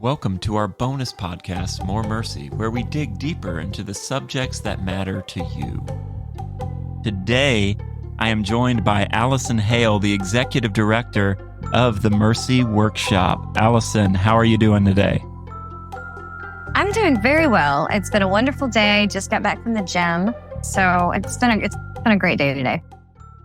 Welcome to our bonus podcast, More Mercy, where we dig deeper into the subjects that matter to you. Today, I am joined by Allison Hale, the Executive Director of the Mercy Workshop. Allison, how are you doing today? I'm doing very well. It's been a wonderful day. Just got back from the gym. So it's been a great day today.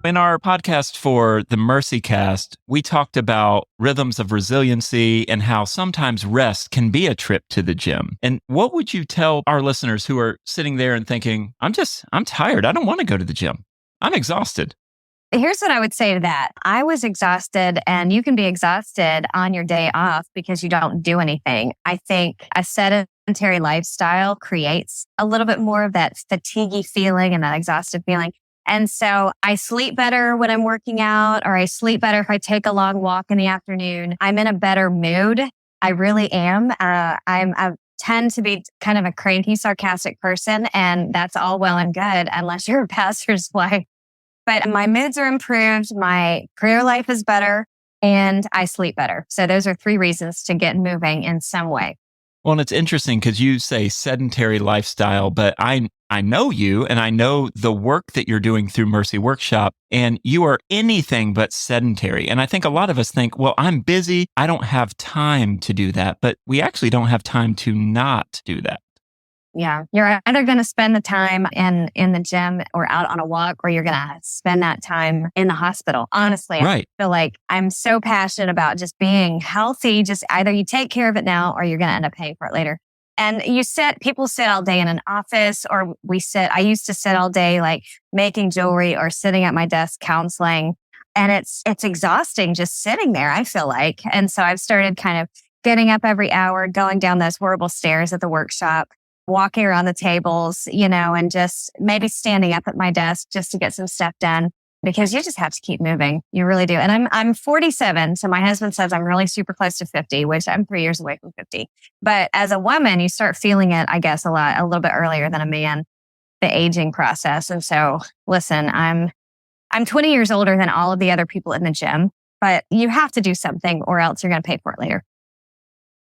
In our podcast for the MercyCast, we talked about rhythms of resiliency and how sometimes rest can be a trip to the gym. And what would you tell our listeners who are sitting there and thinking, I'm tired. I don't want to go to the gym. I'm exhausted. Here's what I would say to that. I was exhausted, and you can be exhausted on your day off because you don't do anything. I think a sedentary lifestyle creates a little bit more of that fatiguey feeling and that exhausted feeling. And so I sleep better when I'm working out, or I sleep better if I take a long walk in the afternoon. I'm in a better mood. I really am. I tend to be kind of a cranky, sarcastic person, and that's all well and good unless you're a pastor's wife. But my moods are improved, my career life is better, and I sleep better. So those are 3 reasons to get moving in some way. Well, and it's interesting because you say sedentary lifestyle, but I know you and I know the work that you're doing through Mercy Workshop, and you are anything but sedentary. And I think a lot of us think, well, I'm busy. I don't have time to do that. But we actually don't have time to not do that. Yeah. You're either going to spend the time in the gym or out on a walk, or you're going to spend that time in the hospital. Honestly, right. I feel like I'm so passionate about just being healthy. Just either you take care of it now or you're going to end up paying for it later. And people sit all day in an office, or I used to sit all day like making jewelry or sitting at my desk counseling. And it's exhausting just sitting there, I feel like. And so I've started kind of getting up every hour, going down those horrible stairs at the workshop, walking around the tables, and just maybe standing up at my desk just to get some stuff done, because you just have to keep moving. You really do. And I'm 47. So my husband says I'm really super close to 50, which I'm 3 years away from 50. But as a woman, you start feeling it, I guess, a little bit earlier than a man, the aging process. And so listen, I'm 20 years older than all of the other people in the gym, but you have to do something or else you're going to pay for it later.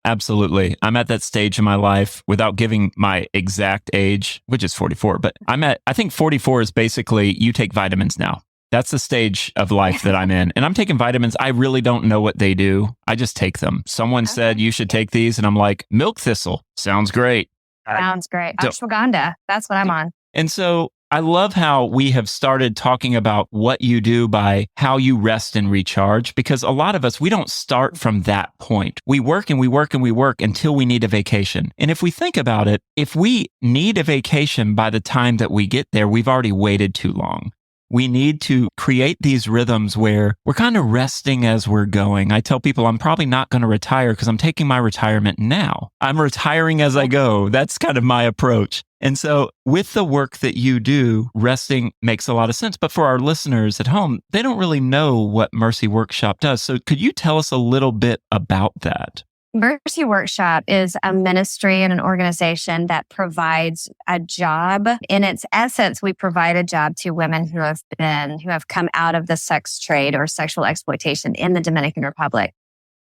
Absolutely. I'm at that stage in my life, without giving my exact age, which is 44, but I think 44 is basically you take vitamins now. That's the stage of life that I'm in. And I'm taking vitamins. I really don't know what they do. I just take them. Someone said you should take these, and I'm like, milk thistle. Sounds great. Sounds great. Ashwagandha. That's what I'm on. And so I love how we have started talking about what you do by how you rest and recharge, because a lot of us, we don't start from that point. We work and we work and we work until we need a vacation. And if we think about it, if we need a vacation by the time that we get there, we've already waited too long. We need to create these rhythms where we're kind of resting as we're going. I tell people I'm probably not going to retire because I'm taking my retirement now. I'm retiring as I go. That's kind of my approach. And so with the work that you do, resting makes a lot of sense. But for our listeners at home, they don't really know what Mercy Workshop does. So could you tell us a little bit about that? Mercy Workshop is a ministry and an organization that provides a job. In its essence, we provide a job to women who have come out of the sex trade or sexual exploitation in the Dominican Republic.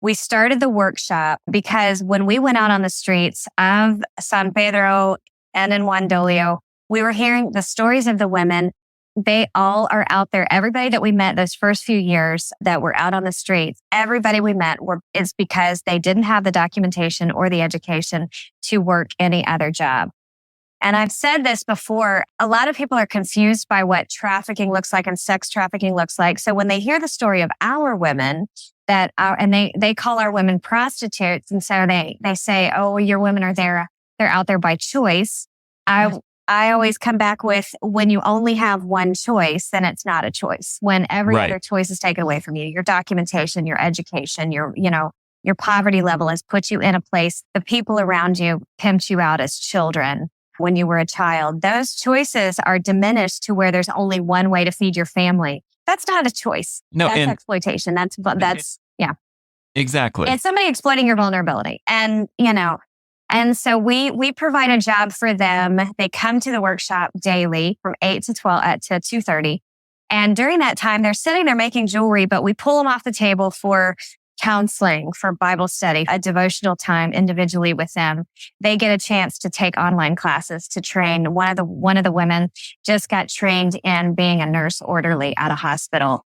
We started the workshop because when we went out on the streets of San Pedro and in Juan Dolio, we were hearing the stories of the women. They all are out there. Everybody that we met those first few years that were out on the streets, everybody we met is because they didn't have the documentation or the education to work any other job. And I've said this before, a lot of people are confused by what trafficking looks like and sex trafficking looks like. So when they hear the story of our women and they call our women prostitutes. And so they say, oh, your women are there. They're out there by choice. I always come back with, when you only have one choice, then it's not a choice. When every other choice is taken away from you, your documentation, your education, your poverty level has put you in a place, the people around you pimped you out as children when you were a child. Those choices are diminished to where there's only one way to feed your family. That's not a choice. No, that's exploitation. That's yeah. Exactly. It's somebody exploiting your vulnerability. And so we provide a job for them. They come to the workshop daily from 8 to 12 to 2:30. And during that time, they're sitting there making jewelry, but we pull them off the table for counseling, for Bible study, a devotional time individually with them. They get a chance to take online classes to train. One of the women just got trained in being a nurse orderly at a hospital.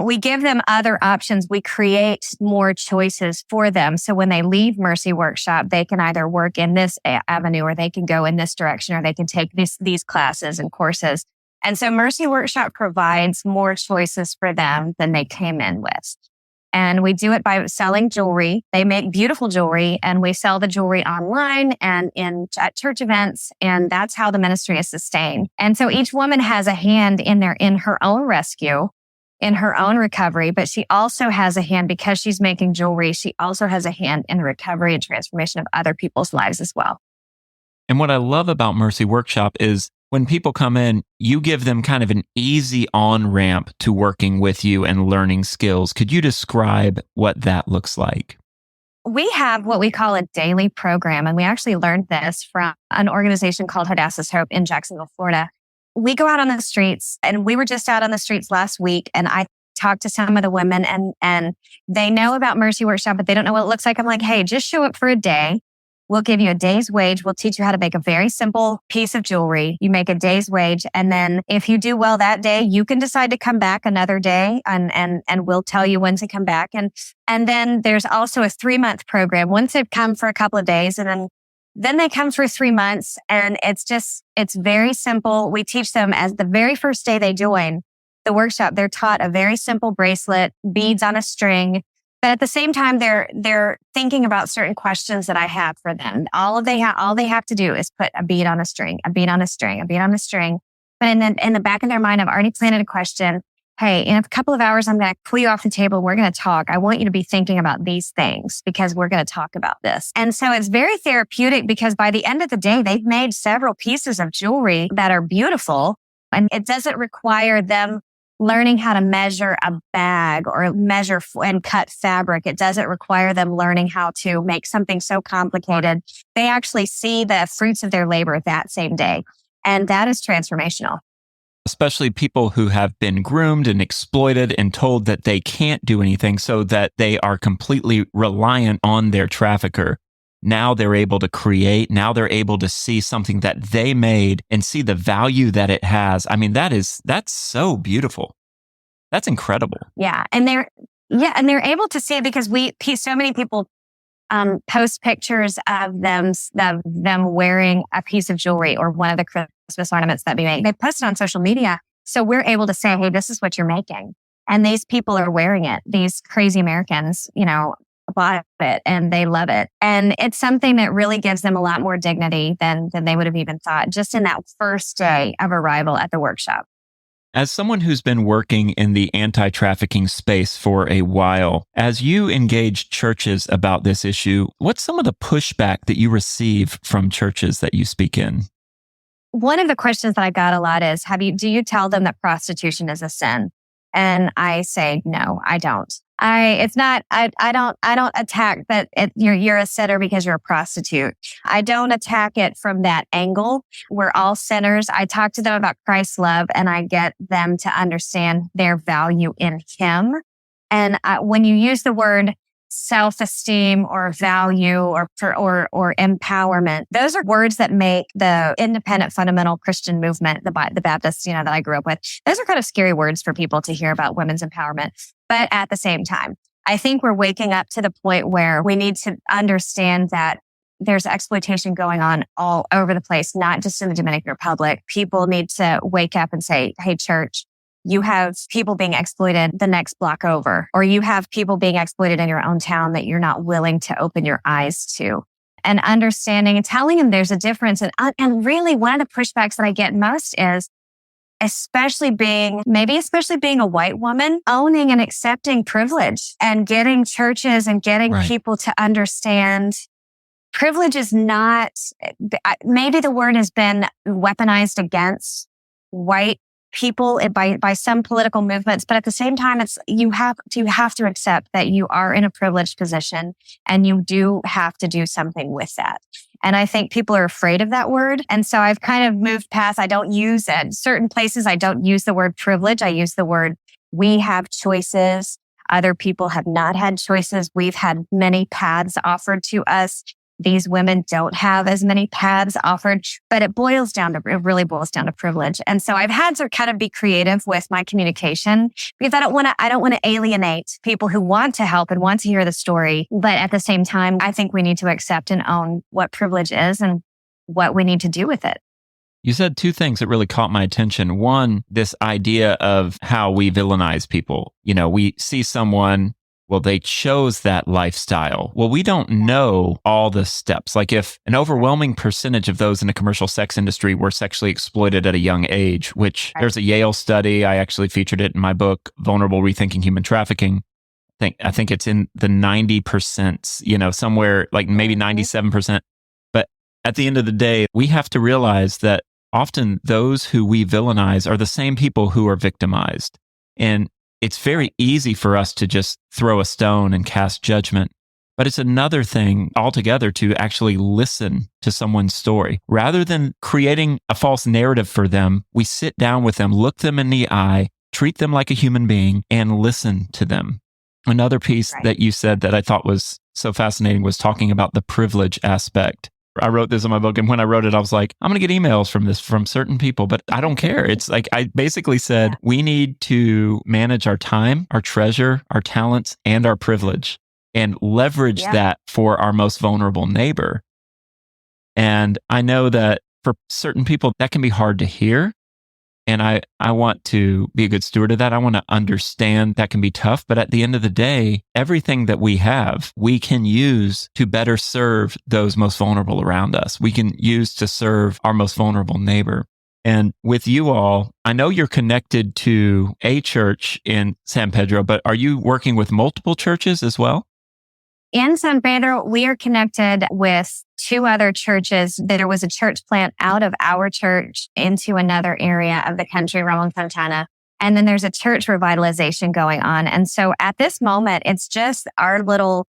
We give them other options. We create more choices for them. So when they leave Mercy Workshop, they can either work in this avenue, or they can go in this direction, or they can take these classes and courses. And so Mercy Workshop provides more choices for them than they came in with. And we do it by selling jewelry. They make beautiful jewelry, and we sell the jewelry online and at church events. And that's how the ministry is sustained. And so each woman has a hand in her own rescue, in her own recovery, but she also has a hand, because she's making jewelry. She also has a hand in the recovery and transformation of other people's lives as well. And what I love about Mercy Workshop is when people come in, you give them kind of an easy on-ramp to working with you and learning skills. Could you describe what that looks like? We have what we call a daily program, and we actually learned this from an organization called Hadassah's Hope in Jacksonville, Florida. We go out on the streets, and we were just out on the streets last week, and I talked to some of the women, and they know about Mercy Workshop, but they don't know what it looks like. I'm like, hey, just show up for a day. We'll give you a day's wage. We'll teach you how to make a very simple piece of jewelry. You make a day's wage. And then if you do well that day, you can decide to come back another day, and we'll tell you when to come back. And then there's also a 3-month program. Once they've come for a couple of days, and then they come for 3 months, and it's very simple. We teach them, as the very first day they join the workshop, they're taught a very simple bracelet, beads on a string. But at the same time, they're thinking about certain questions that I have for them. All they have to do is put a bead on a string, a bead on a string, a bead on a string. But in the back of their mind, I've already planted a question. Hey, in a couple of hours, I'm going to pull you off the table. We're going to talk. I want you to be thinking about these things, because we're going to talk about this. And so it's very therapeutic, because by the end of the day, they've made several pieces of jewelry that are beautiful. And it doesn't require them learning how to measure a bag or measure and cut fabric. It doesn't require them learning how to make something so complicated. They actually see the fruits of their labor that same day. And that is transformational. Especially people who have been groomed and exploited and told that they can't do anything, so that they are completely reliant on their trafficker. Now they're able to create. Now they're able to see something that they made and see the value that it has. I mean, that's so beautiful. That's incredible. Yeah. And they're able to see it, because so many people post pictures of them wearing a piece of jewelry or one of the Christmas ornaments that we make. They post it on social media. So we're able to say, hey, this is what you're making. And these people are wearing it. These crazy Americans, bought it and they love it. And it's something that really gives them a lot more dignity than they would have even thought, just in that first day of arrival at the workshop. As someone who's been working in the anti-trafficking space for a while, as you engage churches about this issue, what's some of the pushback that you receive from churches that you speak in? One of the questions that I got a lot is, do you tell them that prostitution is a sin? And I say, no, I don't. I don't attack that you're a sinner because you're a prostitute. I don't attack it from that angle. We're all sinners. I talk to them about Christ's love, and I get them to understand their value in Him. And when you use the word self-esteem or value or empowerment, those are words that make the independent fundamental Christian movement, the Baptists, that I grew up with, those are kind of scary words for people to hear about women's empowerment. But at the same time, I think we're waking up to the point where we need to understand that there's exploitation going on all over the place, not just in the Dominican Republic. People need to wake up and say, hey, church, you have people being exploited the next block over, or you have people being exploited in your own town that you're not willing to open your eyes to. And understanding and telling them there's a difference. And really one of the pushbacks that I get most is, especially being a white woman, owning and accepting privilege and getting churches and getting people to understand privilege is not, maybe the word has been weaponized against white people by some political movements, but at the same time, you have to accept that you are in a privileged position and you do have to do something with that. And I think people are afraid of that word. And so I've kind of moved past, I don't use it. Certain places, I don't use the word privilege. I use the word, we have choices. Other people have not had choices. We've had many paths offered to us. These women don't have as many paths offered, but it really boils down to privilege. And so I've had to kind of be creative with my communication because I don't want to alienate people who want to help and want to hear the story. But at the same time, I think we need to accept and own what privilege is and what we need to do with it. You said two things that really caught my attention. One, this idea of how we villainize people. We see someone, well, they chose that lifestyle. Well, we don't know all the steps. Like if an overwhelming percentage of those in the commercial sex industry were sexually exploited at a young age, which there's a Yale study. I actually featured it in my book, Vulnerable Rethinking Human Trafficking. I think it's in the 90%, somewhere like maybe 97%. But at the end of the day, we have to realize that often those who we villainize are the same people who are victimized. And it's very easy for us to just throw a stone and cast judgment. But it's another thing altogether to actually listen to someone's story. Rather than creating a false narrative for them, we sit down with them, look them in the eye, treat them like a human being, and listen to them. Another piece that you said that I thought was so fascinating was talking about the privilege aspect. I wrote this in my book, and when I wrote it, I was like, I'm going to get emails from certain people, but I don't care. It's like, I basically said, we need to manage our time, our treasure, our talents, and our privilege, and leverage that for our most vulnerable neighbor. And I know that for certain people, that can be hard to hear. And I want to be a good steward of that. I want to understand that can be tough. But at the end of the day, everything that we have, we can use to better serve those most vulnerable around us. We can use to serve our most vulnerable neighbor. And with you all, I know you're connected to a church in San Pedro, but are you working with multiple churches as well? In San Pedro, we are connected with 2 other churches. There was a church plant out of our church into another area of the country, Ramon Fontana. And then there's a church revitalization going on. And so at this moment, it's just our little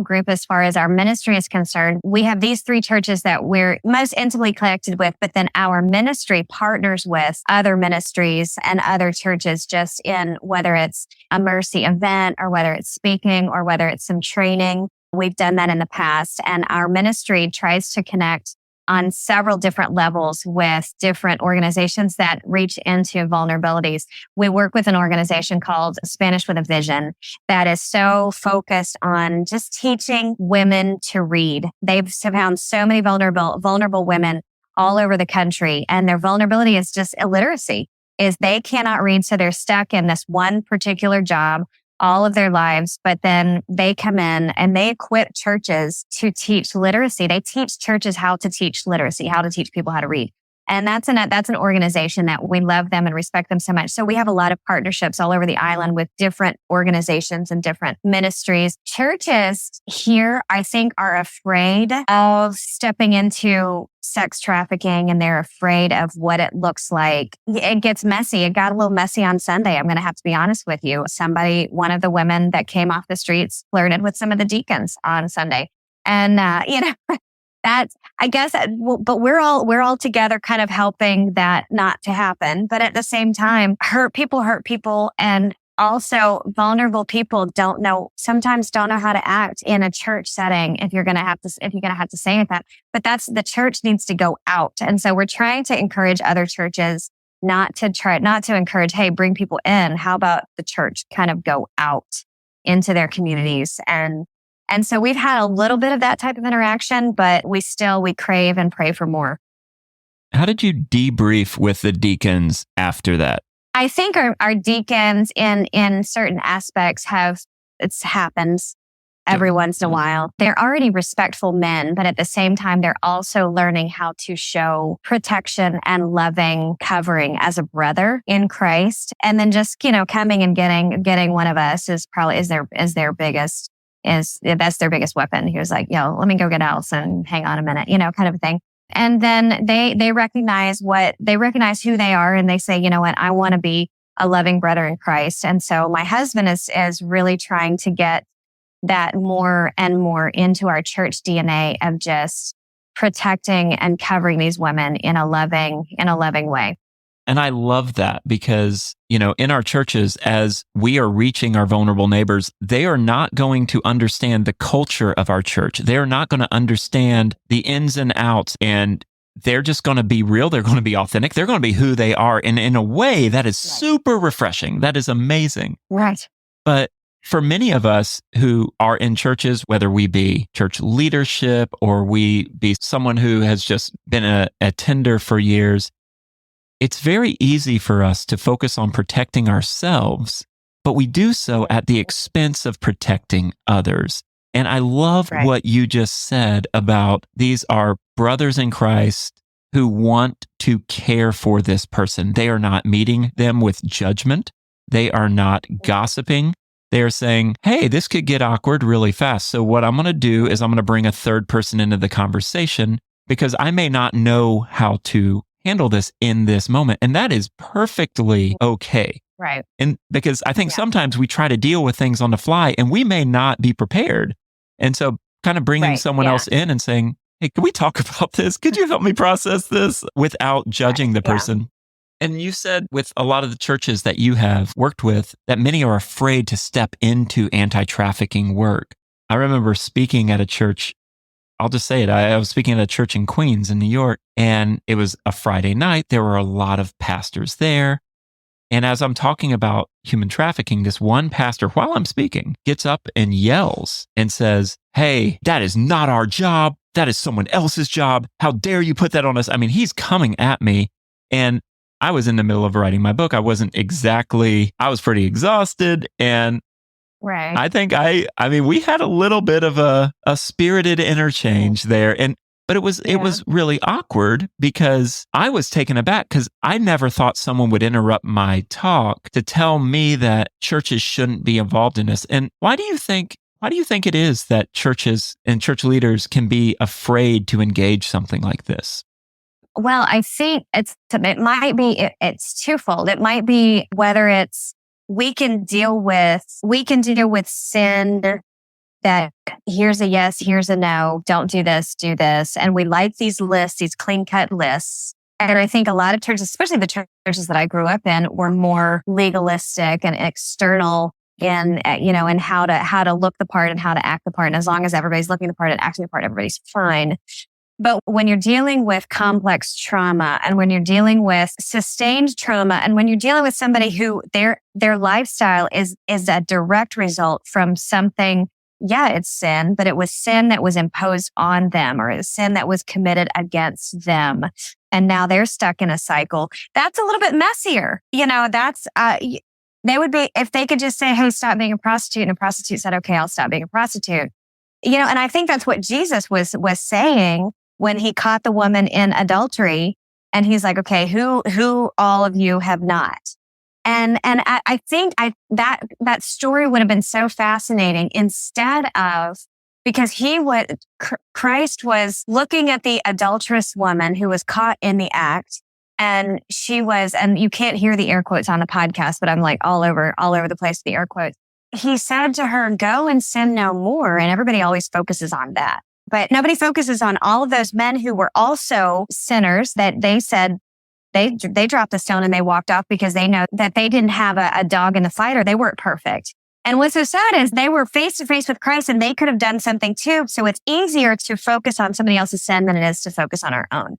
group as far as our ministry is concerned. We have these 3 churches that we're most intimately connected with, but then our ministry partners with other ministries and other churches just in whether it's a Mercy event or whether it's speaking or whether it's some training. We've done that in the past, and our ministry tries to connect on several different levels with different organizations that reach into vulnerabilities. We work with an organization called Spanish with a Vision that is so focused on just teaching women to read. They've found so many vulnerable women all over the country, and their vulnerability is just illiteracy, is they cannot read. So they're stuck in this one particular job all of their lives, but then they come in and they equip churches to teach literacy. They teach churches how to teach literacy, how to teach people how to read. And that's an organization that we love them and respect them so much. So we have a lot of partnerships all over the island with different organizations and different ministries. Churches here, I think, are afraid of stepping into sex trafficking, and they're afraid of what it looks like. It gets messy. It got a little messy on Sunday. I'm going to have to be honest with you. One of the women that came off the streets flirted with some of the deacons on Sunday. And, that's, I guess, but we're all together kind of helping that not to happen. But at the same time, hurt people. And also vulnerable people sometimes don't know how to act in a church setting if you're going to have to say that. But the church needs to go out. And so we're trying to encourage other churches not to encourage, hey, bring people in. How about the church kind of go out into their communities? And so we've had a little bit of that type of interaction, but we crave and pray for more. How did you debrief with the deacons after that? I think our deacons in certain aspects it happens every once in a while. They're already respectful men, but at the same time, they're also learning how to show protection and loving covering as a brother in Christ. And then just, coming and getting one of us is their biggest weapon. He was like, let me go get Allison. Hang on a minute, kind of a thing. And then they recognize who they are, and they say, you know what, I want to be a loving brother in Christ. And so my husband is really trying to get that more and more into our church DNA of just protecting and covering these women in a loving way. And I love that because, in our churches, as we are reaching our vulnerable neighbors, they are not going to understand the culture of our church. They're not going to understand the ins and outs, and they're just going to be real. They're going to be authentic. They're going to be who they are. And in a way that is super refreshing. That is amazing. Right. But for many of us who are in churches, whether we be church leadership or we be someone who has just been a attender for years, it's very easy for us to focus on protecting ourselves, but we do so at the expense of protecting others. And I love what you just said about these are brothers in Christ who want to care for this person. They are not meeting them with judgment. They are not gossiping. They're saying, hey, this could get awkward really fast. So what I'm going to do is I'm going to bring a third person into the conversation because I may not know how to handle this in this moment. And that is perfectly okay. Right. And because I think sometimes we try to deal with things on the fly and we may not be prepared. And so kind of bringing someone else in and saying, hey, can we talk about this? Could you help me process this without judging the person? And you said with a lot of the churches that you have worked with that many are afraid to step into anti-trafficking work. I remember speaking at a church. I'll just say it. I was speaking at a church in Queens in New York, and it was a Friday night. There were a lot of pastors there. And as I'm talking about human trafficking, this one pastor, while I'm speaking, gets up and yells and says, hey, that is not our job. That is someone else's job. How dare you put that on us? I mean, he's coming at me. And I was in the middle of writing my book. I was pretty exhausted. And I think we had a little bit of a spirited interchange there. But it was really awkward because I was taken aback because I never thought someone would interrupt my talk to tell me that churches shouldn't be involved in this. And why do you think it is that churches and church leaders can be afraid to engage something like this? Well, I think it's twofold. It might be whether it's we can deal with sin that here's a yes, here's a no, don't do this, do this. And we like these lists, these clean cut lists. And I think a lot of churches, especially the churches that I grew up in, were more legalistic and external in how to look the part and how to act the part. And as long as everybody's looking the part and acting the part, everybody's fine. But when you're dealing with complex trauma and when you're dealing with sustained trauma and when you're dealing with somebody who their lifestyle is a direct result from something, it's sin, but it was sin that was imposed on them or it's sin that was committed against them. And now they're stuck in a cycle. That's a little bit messier. They would be, if they could just say, hey, stop being a prostitute. And a prostitute said, okay, I'll stop being a prostitute. And I think that's what Jesus was saying when he caught the woman in adultery. And he's like, okay, who all of you have not? And I think that story would have been so fascinating instead of, because Christ was looking at the adulterous woman who was caught in the act. And and you can't hear the air quotes on the podcast, but I'm like all over the place with the air quotes. He said to her, go and sin no more. And everybody always focuses on that. But nobody focuses on all of those men who were also sinners that they said they dropped the stone and they walked off because they know that they didn't have a dog in the fight or they weren't perfect. And what's so sad is they were face to face with Christ and they could have done something too. So it's easier to focus on somebody else's sin than it is to focus on our own.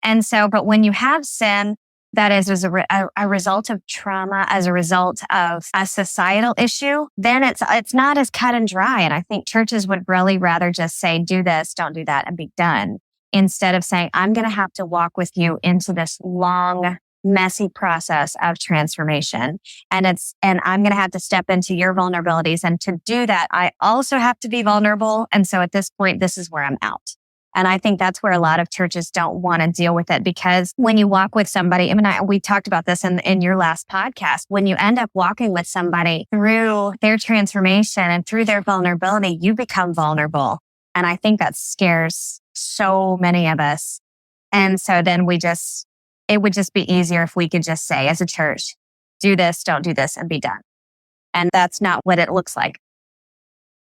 And so, but when you have sin that is as a result of trauma, as a result of a societal issue, then it's not as cut and dry. And I think churches would really rather just say, do this, don't do that, and be done, instead of saying, I'm going to have to walk with you into this long, messy process of transformation. And I'm going to have to step into your vulnerabilities. And to do that, I also have to be vulnerable. And so at this point, this is where I'm out. And I think that's where a lot of churches don't want to deal with it, because when you walk with somebody, we talked about this in your last podcast, when you end up walking with somebody through their transformation and through their vulnerability, you become vulnerable. And I think that scares so many of us. And so then it would just be easier if we could just say as a church, do this, don't do this, and be done. And that's not what it looks like.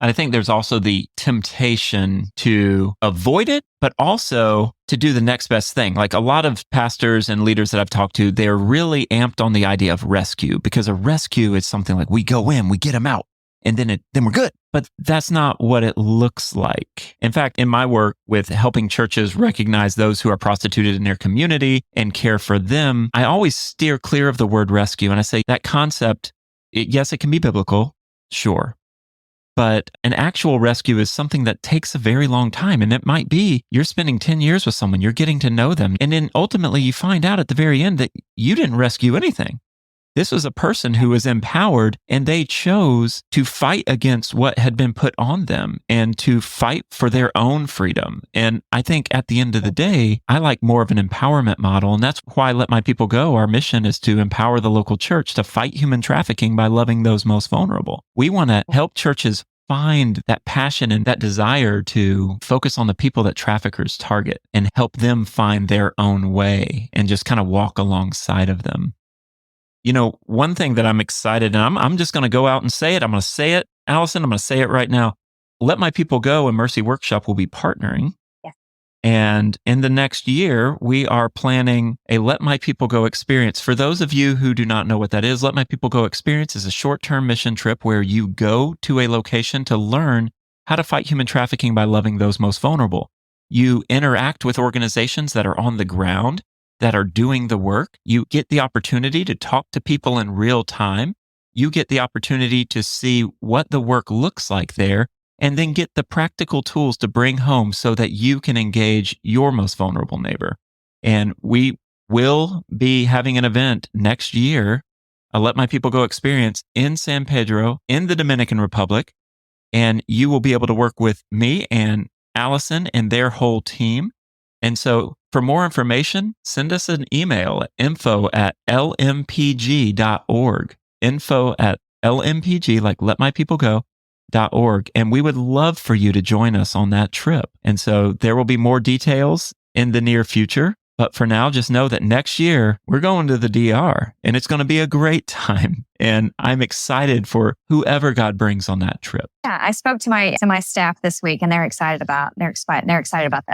And I think there's also the temptation to avoid it, but also to do the next best thing. Like a lot of pastors and leaders that I've talked to, they're really amped on the idea of rescue, because a rescue is something like we go in, we get them out, and then we're good. But that's not what it looks like. In fact, in my work with helping churches recognize those who are prostituted in their community and care for them, I always steer clear of the word rescue. And I say that concept, yes, it can be biblical, sure. But an actual rescue is something that takes a very long time. And it might be you're spending 10 years with someone, you're getting to know them. And then ultimately you find out at the very end that you didn't rescue anything. This was a person who was empowered, and they chose to fight against what had been put on them and to fight for their own freedom. And I think at the end of the day, I like more of an empowerment model. And that's why Let My People Go, our mission is to empower the local church to fight human trafficking by loving those most vulnerable. We want to help churches find that passion and that desire to focus on the people that traffickers target and help them find their own way and just kind of walk alongside of them. You know, one thing that I'm excited, and I'm just going to go out and say it. I'm going to say it, Allison. I'm going to say it right now. Let My People Go and Mercy Workshop will be partnering. Yes. And in the next year, we are planning a Let My People Go experience. For those of you who do not know what that is, Let My People Go experience is a short-term mission trip where you go to a location to learn how to fight human trafficking by loving those most vulnerable. You interact with organizations that are on the ground, that are doing the work. You get the opportunity to talk to people in real time. You get the opportunity to see what the work looks like there, and then get the practical tools to bring home so that you can engage your most vulnerable neighbor. And we will be having an event next year, a Let My People Go experience in San Pedro in the Dominican Republic. And you will be able to work with me and Allison and their whole team. And so for more information, send us an email at info@lmpg.org. Info@lmpg, like Let My People Go.org. And we would love for you to join us on that trip. And so there will be more details in the near future. But for now, just know that next year we're going to the DR, and it's going to be a great time. And I'm excited for whoever God brings on that trip. Yeah, I spoke to my staff this week, and they're excited about that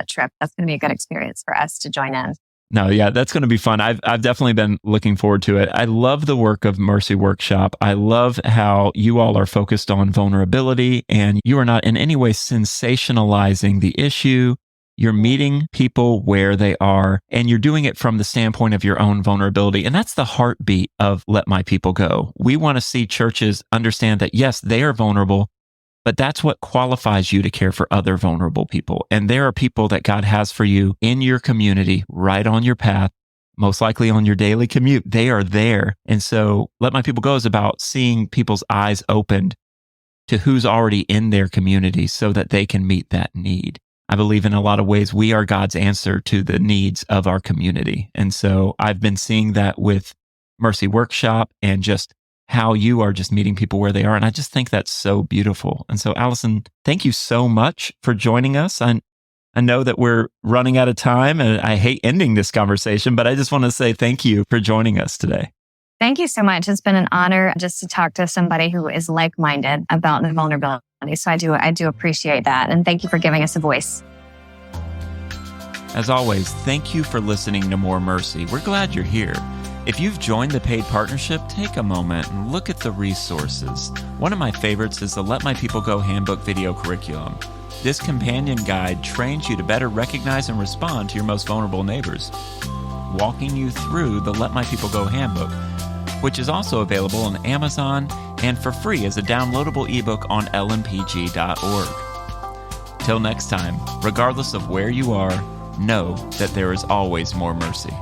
trip. That's going to be a good experience for us to join in. No, yeah, that's going to be fun. I've definitely been looking forward to it. I love the work of Mercy Workshop. I love how you all are focused on vulnerability, and you are not in any way sensationalizing the issue. You're meeting people where they are, and you're doing it from the standpoint of your own vulnerability. And that's the heartbeat of Let My People Go. We want to see churches understand that, yes, they are vulnerable, but that's what qualifies you to care for other vulnerable people. And there are people that God has for you in your community, right on your path, most likely on your daily commute. They are there. And so Let My People Go is about seeing people's eyes opened to who's already in their community so that they can meet that need. I believe in a lot of ways we are God's answer to the needs of our community. And so I've been seeing that with Mercy Workshop and just how you are just meeting people where they are. And I just think that's so beautiful. And so, Allison, thank you so much for joining us. I know that we're running out of time, and I hate ending this conversation, but I just want to say thank you for joining us today. Thank you so much. It's been an honor just to talk to somebody who is like-minded about the vulnerability. So I do appreciate that. And thank you for giving us a voice. As always, thank you for listening to More Mercy. We're glad you're here. If you've joined the paid partnership, take a moment and look at the resources. One of my favorites is the Let My People Go Handbook video curriculum. This companion guide trains you to better recognize and respond to your most vulnerable neighbors, walking you through the Let My People Go Handbook, which is also available on Amazon and for free as a downloadable ebook on lmpg.org. Till next time, regardless of where you are, know that there is always more mercy.